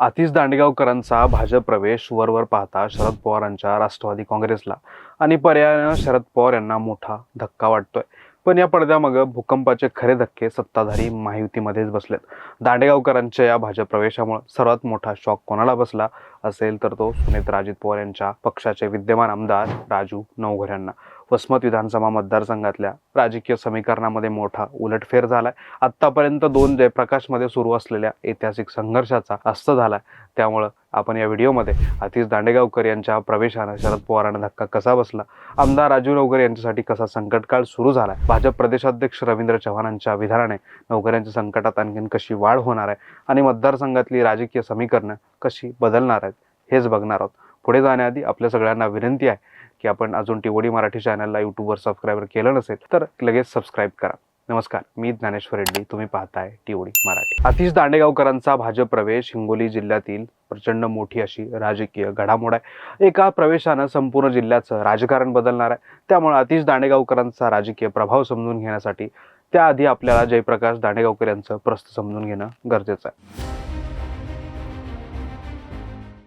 आतिश दांडेगावकरांचा भाजप प्रवेश वरवर पाहता शरद पवारांच्या राष्ट्रवादी काँग्रेसला आणि पर्यायानं शरद पवार यांना मोठा धक्का वाटतोय. पण या पडद्यामागं भूकंपाचे खरे धक्के सत्ताधारी महायुतीमध्येच बसलेत. दांडेगावकरांच्या या भाजप प्रवेशामुळे सर्वात मोठा शॉक कोणाला बसला असेल तर तो सुनेत्रा अजित पवार यांच्या पक्षाचे विद्यमान आमदार राजू नवघरे यांना. वसमत विधानसभा मतदारसंघातल्या राजकीय समीकरणामध्ये मोठा उलटफेर झालाय. आतापर्यंत दोन जयप्रकाशमध्ये सुरू असलेल्या ऐतिहासिक संघर्षाचा अस्त झालाय. त्यामुळं आपण या व्हिडिओमध्ये आतिश दांडेगावकर यांच्या प्रवेशानं शरद पवारांना धक्का कसा बसला, आमदार राजू नवघरे यांच्यासाठी कसा संकटकाळ सुरू झालाय, भाजप प्रदेशाध्यक्ष रवींद्र चव्हाणांच्या विधानाने नवघऱ्यांच्या संकटात आणखीन कशी वाढ होणार आहे आणि मतदारसंघातली राजकीय समीकरणं कशी बदलणार आहेत हेच बघणार आहोत. पुढे जाण्याआधी आपल्या सगळ्यांना विनंती आहे की आपण अजून टीओडी मराठी चॅनलला यूट्यूबवर सबस्क्राईब केलं नसेल तर लगेच सबस्क्राईब करा. नमस्कार, मी ज्ञानेश्वर रेड्डी, तुम्ही पाहताय टीओडी मराठी. आतिश दांडेगावकरांचा भाजप प्रवेश हिंगोली जिल्ह्यातील प्रचंड मोठी अशी राजकीय घडामोड आहे. एका प्रवेशानं संपूर्ण जिल्ह्याचं राजकारण बदलणार आहे. त्यामुळे आतिश दांडेगावकरांचा राजकीय प्रभाव समजून घेण्यासाठी त्याआधी आपल्याला जयप्रकाश दांडेगावकर यांचं प्रस्थ समजून घेणं गरजेचं आहे.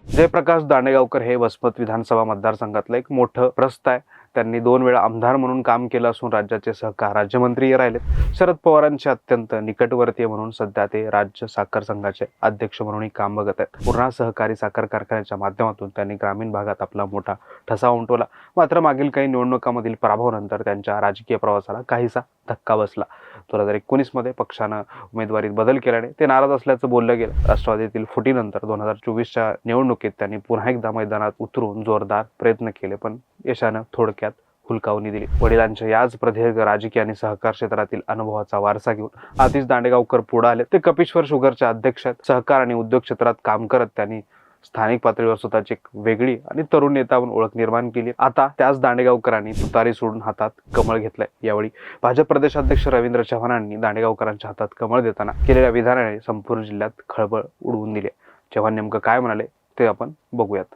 जयप्रकाश दांडेगावकर हे वसमत विधानसभा मतदारसंघातलं एक मोठं प्रस्थ आहे. त्यांनी 2 वेळा आमदार म्हणून काम केलं असून राज्याचे सहकार राज्यमंत्री राहिलेत. शरद पवारांचे अत्यंत निकटवर्तीय म्हणून सध्या ते राज्य साखर संघाचे अध्यक्ष म्हणूनही काम बघत आहेत. पूर्णा सहकारी साखर कारखान्याच्या माध्यमातून त्यांनी ग्रामीण भागात आपला मोठा ठसा उमटवला. मात्र मागील काही निवडणुकांमधील पराभवानंतर त्यांच्या राजकीय प्रवासाला काहीसा धक्का बसला. 2019 मध्ये पक्षानं उमेदवारीत बदल केल्याने ते नाराज असल्याचं बोललं गेलं. राष्ट्रवादीतील फुटीनंतर 2024च्या निवडणुकीत त्यांनी पुन्हा एकदा मैदानात उतरून जोरदार प्रयत्न केले, पण यशानं थोडक्यात हुलकावणी दिली. वडिलांच्या याच प्रदीर्घ राजकीय आणि सहकार क्षेत्रातील अनुभवाचा वारसा घेऊन आतिश दांडेगावकर पुढे आले. ते कपिश्वर शुगरचे अध्यक्ष आहेत. सहकार आणि उद्योग क्षेत्रात काम करत त्यांनी स्थानिक पातळीवर स्वतःची एक वेगळी आणि तरुण नेता म्हणून ओळख निर्माण केली. आता त्याच दांडेगावकरांनी तुतारी सोडून हातात कमळ घेतलंय. यावेळी भाजप प्रदेशाध्यक्ष रवींद्र चव्हाणांनी दांडेगावकरांच्या हातात कमळ देताना केलेल्या विधानाने संपूर्ण जिल्ह्यात खळबळ उडवून दिली. चव्हाण नेमकं काय म्हणाले ते आपण बघूयात.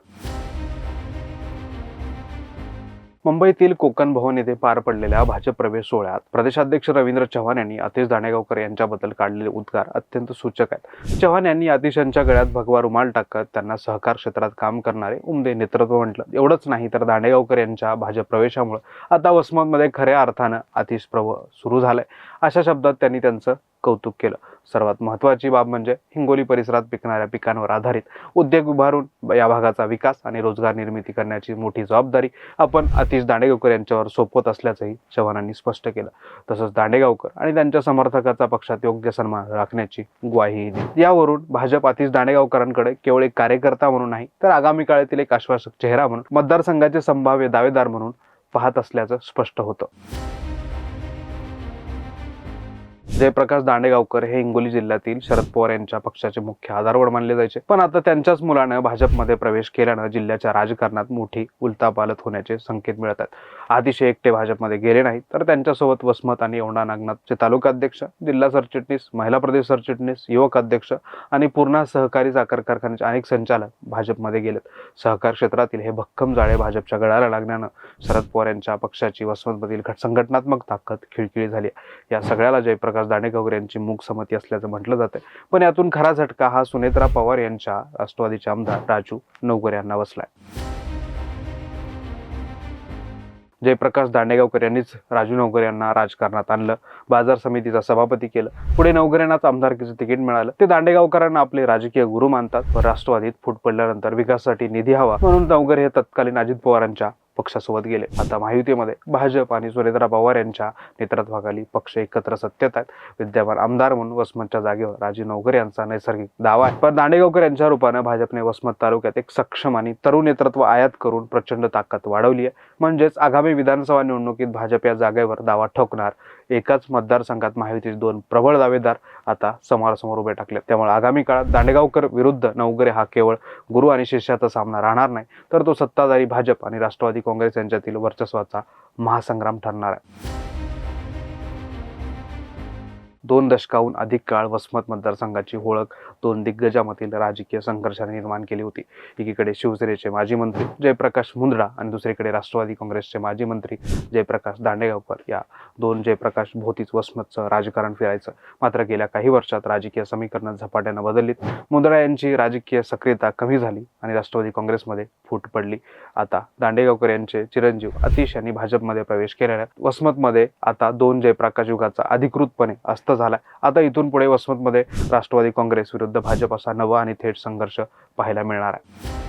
मुंबईतील कोकण भवन येथे पार पडलेल्या भाजप प्रवेश सोहळ्यात प्रदेशाध्यक्ष रवींद्र चव्हाण यांनी आतिश दांडेगावकर यांच्याबद्दल काढलेले उद्गार अत्यंत सूचक आहेत. चव्हाण यांनी आतिश यांच्या गळ्यात भगवा रुमाल टाकत त्यांना सहकार क्षेत्रात काम करणारे उमदे नेतृत्व म्हटलं. एवढंच नाही तर दांडेगावकर यांच्या भाजप प्रवेशामुळे आता वसमतमध्ये खऱ्या अर्थानं आतिश प्रवाह सुरू झालाय अशा शब्दात त्यांनी त्यांचं कौतुक केलं. सर्वात महत्त्वाची बाब म्हणजे हिंगोली परिसरात पिकणाऱ्या पिकांवर आधारित उद्योग उभारून या भागाचा विकास आणि रोजगार निर्मिती करण्याची मोठी जबाबदारी आपण आतिश दांडेगावकर यांच्यावर सोपवत असल्याचंही चव्हाणांनी स्पष्ट केलं. तसंच दांडेगावकर आणि त्यांच्या समर्थकाचा पक्षात योग्य सन्मान राखण्याची ग्वाही दिली. यावरून भाजप आतिश दांडेगावकरांकडे केवळ एक कार्यकर्ता म्हणून नाही तर आगामी काळातील एक आश्वासक चेहरा म्हणून, मतदारसंघाचे संभाव्य दावेदार म्हणून पाहत असल्याचं स्पष्ट होतं. जयप्रकाश दांडेगावकर हे हिंगोली जिल्ह्यातील शरद पवार यांच्या पक्षाचे मुख्य आधारवड मानले जायचे. पण आता त्यांच्याच मुलानं भाजपमध्ये प्रवेश केल्यानं जिल्ह्याच्या राजकारणात मोठी उलथापालथ होण्याचे संकेत मिळत आहेत. आतिश एकटे भाजपमध्ये गेले नाहीत तर त्यांच्यासोबत वसमत आणि औंढा नागनाथचे तालुकाध्यक्ष, जिल्हा सरचिटणीस, महिला प्रदेश सरचिटणीस, युवक अध्यक्ष आणि पूर्णा सहकारी साखर कारखान्याचे अनेक संचालक भाजपमध्ये गेलेत. सहकार क्षेत्रातील हे भक्कम जाळे भाजपच्या गळाला लागण्यानं शरद पवार यांच्या पक्षाची वसमतमधील संघटनात्मक ताकद खिळखिळी झाली. या सगळ्याला जयप्रकाश दांडेगावकर यांची मूक समती असल्याचं म्हटलं जातं. पण यातून खरा झटका हा सुनेत्रा पवार यांच्या राष्ट्रवादीचे आमदार राजू नवघरे यांना बसलाय. जयप्रकाश दांडेगावकर यांनीच राजू नवघरे यांना राजकारणात आणलं, बाजार समितीचा सभापती केलं. पुढे नवघरेंनाच आमदारकीचं तिकीट मिळालं. ते दांडेगावकरांना आपले राजकीय गुरु मानतात. पण राष्ट्रवादीत फूट पडल्यानंतर विकासासाठी निधी हवा म्हणून नवघरे हे तत्कालीन अजित पवारांच्या पक्षासोबत गेले. आता महायुतीमध्ये भाजप आणि सुनेत्रा पवार यांच्या नेतृत्वाखाली पक्ष एकत्र सत्तेत आहेत. विद्यमान आमदार म्हणून वसमतच्या जागेवर राजू नवघरे यांचा नैसर्गिक दावा आहे. पण दांडेगावकर यांच्या रूपाने भाजपने वसमत तालुक्यात एक सक्षम आणि तरुण नेतृत्व आयात करून प्रचंड ताकद वाढवली आहे. म्हणजेच आगामी विधानसभा निवडणुकीत भाजप या जागेवर दावा ठोकणार. एकाच मतदारसंघात महायुतीचे 2 प्रबळ दावेदार आता समोरासमोर उभे टाकले. त्यामुळे आगामी काळात दांडेगावकर विरुद्ध नवघरे हा केवळ गुरु आणि शिष्याचा सामना राहणार नाही तर तो सत्ताधारी भाजप आणि राष्ट्रवादी काँग्रेस यांच्यातील वर्चस्वाचा महासंग्राम ठरणार आहे. 2 दशकाहून अधिक काळ वसमत मतदारसंघाची ओळख दोन दिग्गजामधील राजकीय संघर्षाने निर्माण केली होती. एकीकडे शिवसेनेचे माजी मंत्री जयप्रकाश मुंदडा आणि दुसरीकडे राष्ट्रवादी काँग्रेसचे माजी मंत्री जयप्रकाश दांडेगावकर या दोन जयप्रकाश भोवतीच वसमतचं राजकारण फिरायचं. मात्र गेल्या काही वर्षात राजकीय समीकरणं झपाट्यानं बदललीत. मुंदडा यांची राजकीय सक्रियता कमी झाली आणि राष्ट्रवादी काँग्रेसमध्ये फूट पडली. आता दांडेगावकर यांचे चिरंजीव आतिश यांनी भाजपमध्ये प्रवेश केलेला आहे. वसमतमध्ये आता दोन जयप्रकाश युगाचा अधिकृतपणे अस्त झाला. आता इथून पुढे वसमतमध्ये राष्ट्रवादी काँग्रेस विरुद्ध भाजप असा नवा आणि थेट संघर्ष पाहायला मिळणार आहे.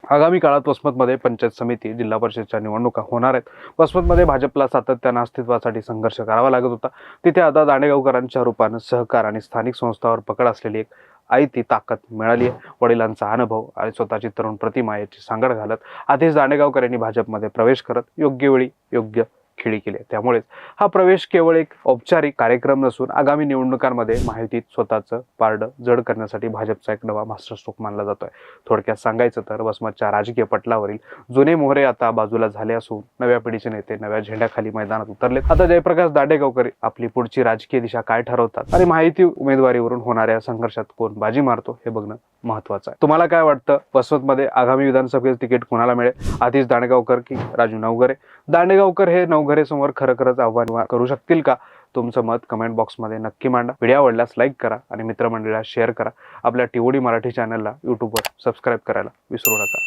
आगामी काळात वसमतमध्ये पंचायत समिती, जिल्हा परिषदच्या निवडणुका होणार आहेत. वसमतमध्ये भाजपला सातत्यानं अस्तित्वासाठी संघर्ष करावा लागत होता. तिथे आता दांडेगावकरांच्या रूपानं सहकार आणि स्थानिक संस्थांवर पकड असलेली एक आयती ताकद मिळाली आहे. वडिलांचा अनुभव आणि स्वतःची तरुण प्रतिमा याची सांगड घालत आधीच दांडेगावकर यांनी भाजपमध्ये प्रवेश करत योग्य वेळी योग्य खेळी केली. त्यामुळेच हा प्रवेश केवळ एक औपचारिक कार्यक्रम नसून आगामी निवडणुकांमध्ये महायुतीत स्वतःचं पारडं जड करण्यासाठी भाजपचा एक नवा मास्टरस्ट्रोक मानला जातोय. थोडक्यात सांगायचं तर वसमतच्या राजकीय पटलावरील जुने मोहरे आता बाजूला झाले असून नव्या पिढीचे नेते नव्या झेंड्याखाली मैदानात उतरलेत. आता जयप्रकाश दांडेगावकर आपली पुढची राजकीय दिशा काय ठरवतात आणि महायुती उमेदवारीवरून होणाऱ्या संघर्षात कोण बाजी मारतो हे बघणं महत्वाचं आहे. तुम्हाला काय वाटतं, वसमतमध्ये आगामी विधानसभेचं तिकीट कोणाला मिळेल? आधीच दांडेगावकर की राजू नवघरे? दांडेगावकर हे नवघरे समोर खरंच आव्हान करू शकतील का? तुमचं मत कमेंट बॉक्समध्ये नक्की मांडा. व्हिडिओ आवडल्यास लाईक करा आणि मित्रमंडळीला शेअर करा. आपल्या टीओडी मराठी चॅनलला यूट्यूबवर सबस्क्राईब करायला विसरू नका.